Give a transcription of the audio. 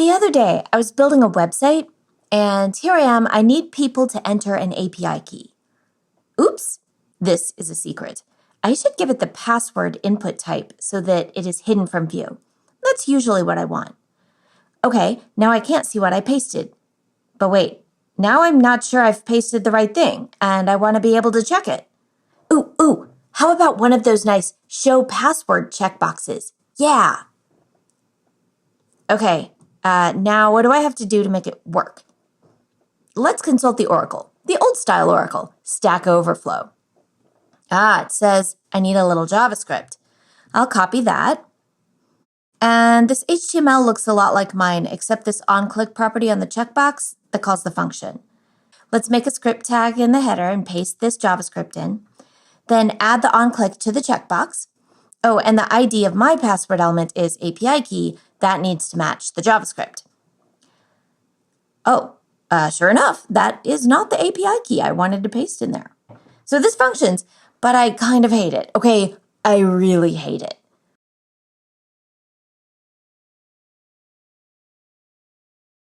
The other day, I was building a website, and here I am. I need people to enter an API key. Oops, this is a secret. I should give it the password input type so that it is hidden from view. That's usually what I want. Okay, now I can't see what I pasted. But wait, now I'm not sure I've pasted the right thing, and I want to be able to check it. Ooh, how about one of those nice show password checkboxes? Yeah. Okay, now what do I have to do to make it work? Let's consult the Oracle, the old style Oracle, Stack Overflow. It says I need a little JavaScript. I'll copy that. And this HTML looks a lot like mine, except this onClick property on the checkbox that calls the function. Let's make a script tag in the header and paste this JavaScript in. Then add the onClick to the checkbox. Oh, and the ID of my password element is API key. That needs to match the JavaScript. Oh, sure enough, that is not the API key I wanted to paste in there. So this functions, but I kind of hate it. Okay, I really hate it.